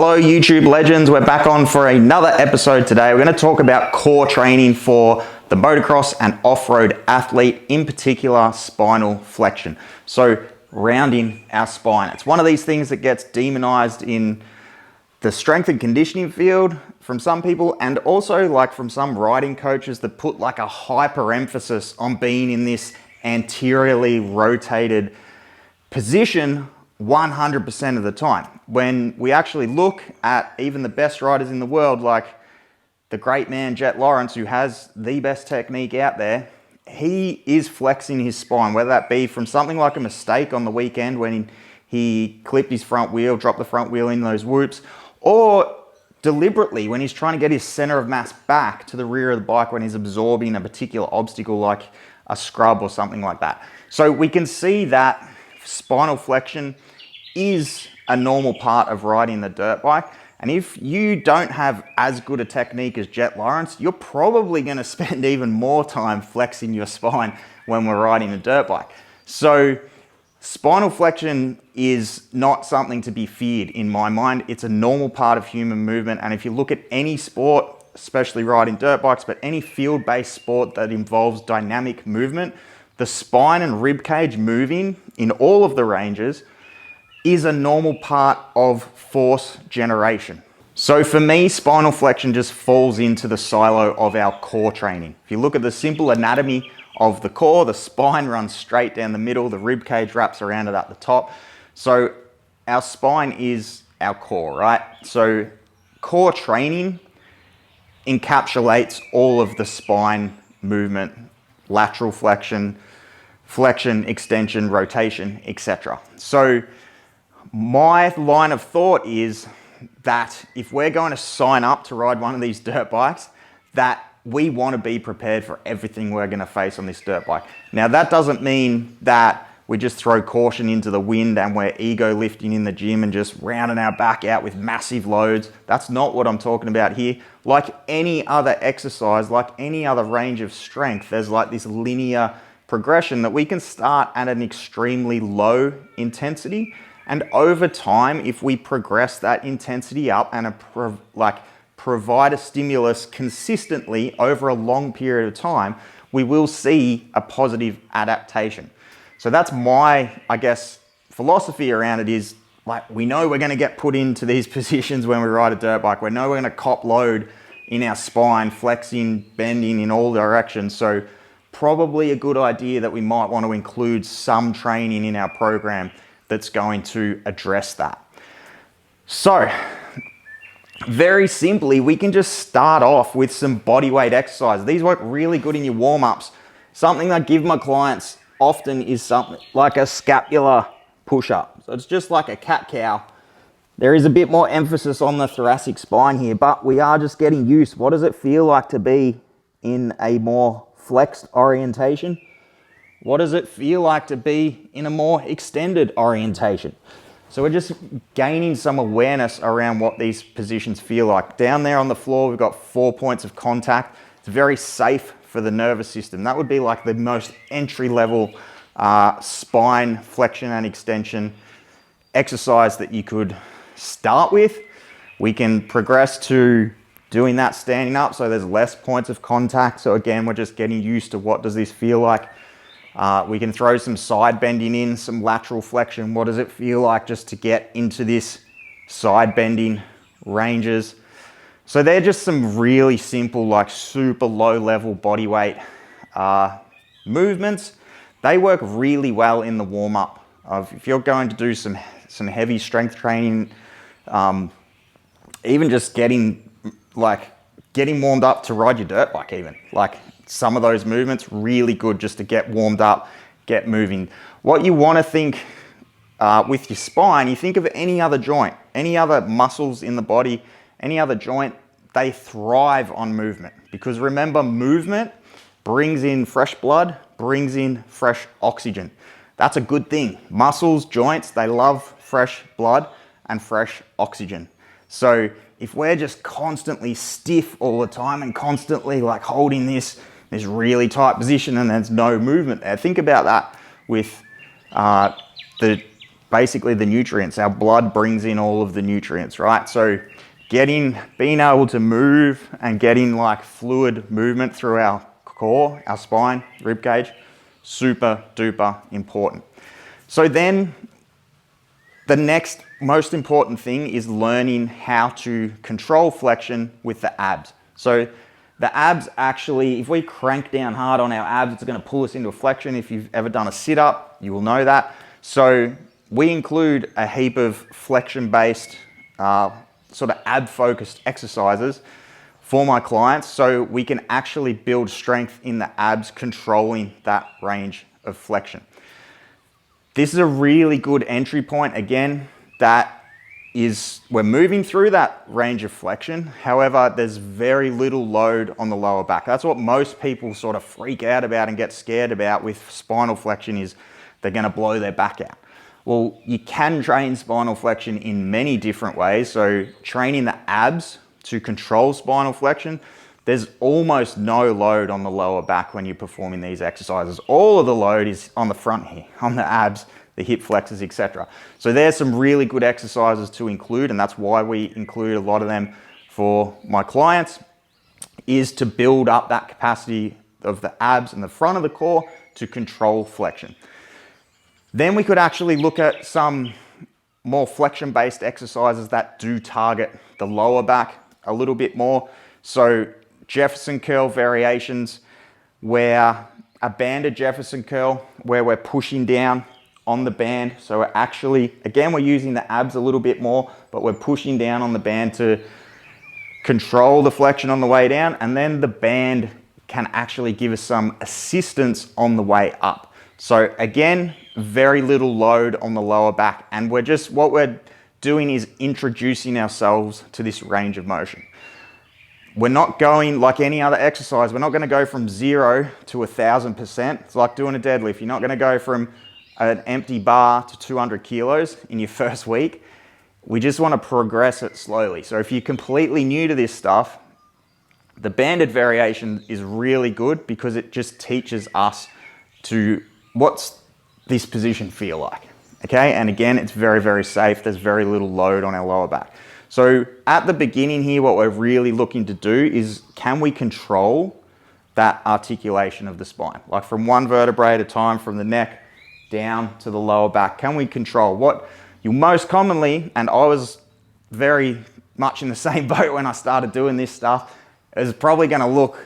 Hello YouTube legends, we're back on for another episode today. We're going to talk about core training for the motocross and off-road athlete, in particular spinal flexion. So rounding our spine. It's one of these things that gets demonized in the strength and conditioning field from some people, and also like from some riding coaches that put like a hyper emphasis on being in this anteriorly rotated position 100% of the time. When we actually look at even the best riders in the world, like the great man Jet Lawrence, who has the best technique out there, he is flexing his spine, whether that be from something like a mistake on the weekend when he clipped his front wheel, dropped the front wheel in those whoops, or deliberately when he's trying to get his center of mass back to the rear of the bike when he's absorbing a particular obstacle like a scrub or something like that. So we can see that spinal flexion is a normal part of riding the dirt bike. And if you don't have as good a technique as Jet Lawrence, you're probably going to spend even more time flexing your spine when we're riding a dirt bike. So spinal flexion is not something to be feared in my mind. It's a normal part of human movement. And if you look at any sport, especially riding dirt bikes, but any field-based sport that involves dynamic movement, the spine and rib cage moving in all of the ranges is a normal part of force generation. So for me, spinal flexion just falls into the silo of our core training. If you look at the simple anatomy of the core, the spine runs straight down the middle, the rib cage wraps around it at the top. So our spine is our core, right? So core training encapsulates all of the spine movement, lateral flexion, extension, rotation, etc. So my line of thought is that if we're going to sign up to ride one of these dirt bikes, that we want to be prepared for everything we're going to face on this dirt bike. Now that doesn't mean that we just throw caution into the wind and we're ego lifting in the gym and just rounding our back out with massive loads. That's not what I'm talking about here. Like any other exercise, like any other range of strength, there's like this linear progression that we can start at an extremely low intensity, and over time, if we progress that intensity up and provide a stimulus consistently over a long period of time, we will see a positive adaptation. So that's my, I guess, philosophy around it is like, we know we're going to get put into these positions when we ride a dirt bike. We know we're going to cop load in our spine, flexing, bending in all directions. So probably a good idea that we might want to include some training in our program that's going to address that. So very simply, we can just start off with some body weight exercises. These work really good in your warm-ups. Something I give my clients often is something like a scapular push-up. So it's just like a cat-cow. There is a bit more emphasis on the thoracic spine here, but we are just getting used. What does it feel like to be in a more flexed orientation? What does it feel like to be in a more extended orientation? So we're just gaining some awareness around what these positions feel like. Down there on the floor, we've got 4 points of contact. It's very safe for the nervous system. That would be like the most entry-level spine flexion and extension exercise that you could start with. We can progress to doing that standing up, so there's less points of contact. So again, we're just getting used to what does this feel like. We can throw some side bending in, some lateral flexion. What does it feel like just to get into this side bending ranges? So they're just some really simple, like super low level body weight movements. They work really well in the warm up. If you're going to do some heavy strength training, even just getting warmed up to ride your dirt bike even. Like some of those movements, really good just to get warmed up, get moving. What you want to think with your spine, you think of any other joint, any other muscles in the body, any other joint, they thrive on movement. Because remember, movement brings in fresh blood, brings in fresh oxygen. That's a good thing. Muscles, joints, they love fresh blood and fresh oxygen. So if we're just constantly stiff all the time and constantly like holding this really tight position and there's no movement there, think about that with the basically the nutrients. Our blood brings in all of the nutrients, right? So being able to move and getting like fluid movement through our core, our spine, rib cage, super duper important. So then the next most important thing is learning how to control flexion with the abs. So the abs actually, if we crank down hard on our abs, it's going to pull us into a flexion. If you've ever done a sit-up, you will know that. So we include a heap of flexion-based, sort of ab-focused exercises for my clients so we can actually build strength in the abs, controlling that range of flexion. This is a really good entry point. Again, we're moving through that range of flexion. However, there's very little load on the lower back. That's what most people sort of freak out about and get scared about with spinal flexion, is they're going to blow their back out. Well, you can train spinal flexion in many different ways. So training the abs to control spinal flexion, there's almost no load on the lower back when you're performing these exercises. All of the load is on the front here, on the abs, the hip flexors, etc. So there's some really good exercises to include, and that's why we include a lot of them for my clients, is to build up that capacity of the abs and the front of the core to control flexion. Then we could actually look at some more flexion-based exercises that do target the lower back a little bit more. So Jefferson curl variations, where a banded Jefferson curl, where we're pushing down on the band. So we're actually, again, we're using the abs a little bit more, but we're pushing down on the band to control the flexion on the way down. And then the band can actually give us some assistance on the way up. So again, very little load on the lower back. And what we're doing is introducing ourselves to this range of motion. We're not going like any other exercise. We're not going to go from 0 to 1,000%. It's like doing a deadlift. You're not going to go from an empty bar to 200 kilos in your first week. We just want to progress it slowly. So if you're completely new to this stuff, the banded variation is really good because it just teaches us to what's this position feel like. Okay, and again, it's very, very safe. There's very little load on our lower back. So at the beginning here, what we're really looking to do is, can we control that articulation of the spine? Like from one vertebrae at a time, from the neck down to the lower back. Can we control what you most commonly, and I was very much in the same boat when I started doing this stuff, is probably going to look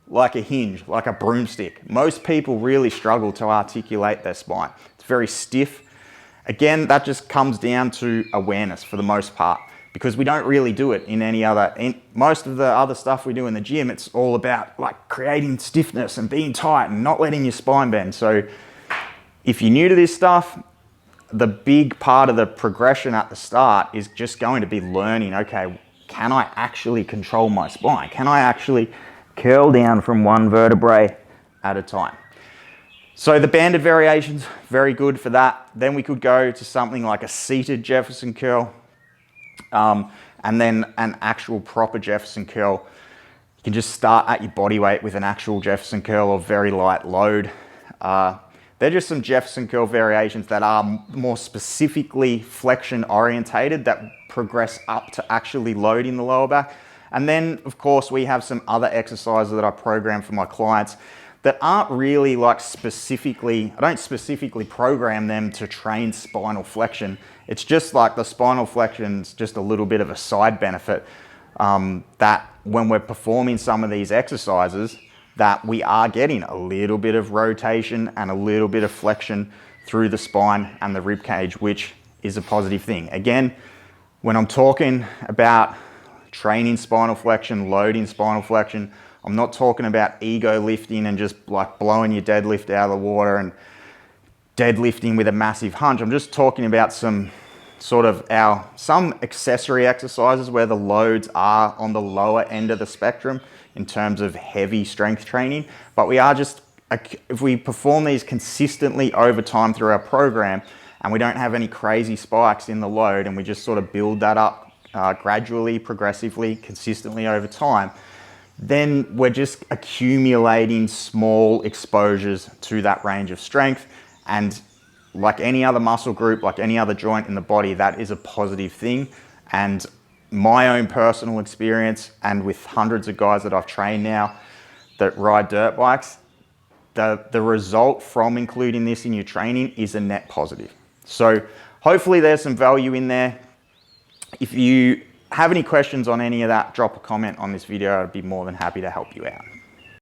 like a hinge, like a broomstick. Most people really struggle to articulate their spine. It's very stiff. Again, that just comes down to awareness for the most part, because we don't really do it in most of the other stuff we do in the gym. It's all about like creating stiffness and being tight and not letting your spine bend. So if you're new to this stuff, the big part of the progression at the start is just going to be learning, okay, can I actually control my spine? Can I actually curl down from one vertebrae at a time? So the banded variations, very good for that. Then we could go to something like a seated Jefferson curl, and then an actual proper Jefferson curl. You can just start at your body weight with an actual Jefferson curl or very light load. They're just some Jefferson curl variations that are more specifically flexion orientated, that progress up to actually loading the lower back. And then of course we have some other exercises that I program for my clients that aren't really like I don't specifically program them to train spinal flexion. It's just like the spinal flexion's just a little bit of a side benefit, that when we're performing some of these exercises, that we are getting a little bit of rotation and a little bit of flexion through the spine and the rib cage, which is a positive thing. Again, when I'm talking about training spinal flexion, loading spinal flexion, I'm not talking about ego lifting and just like blowing your deadlift out of the water and deadlifting with a massive hunch. I'm just talking about some accessory exercises where the loads are on the lower end of the spectrum in terms of heavy strength training. But if we perform these consistently over time through our program, and we don't have any crazy spikes in the load, and we just sort of build that up gradually, progressively, consistently over time, then we're just accumulating small exposures to that range of strength. And like any other muscle group, like any other joint in the body, that is a positive thing. And my own personal experience, and with hundreds of guys that I've trained now that ride dirt bikes, the result from including this in your training is a net positive. So hopefully there's some value in there. If you have any questions on any of that, drop a comment on this video. I'd be more than happy to help you out.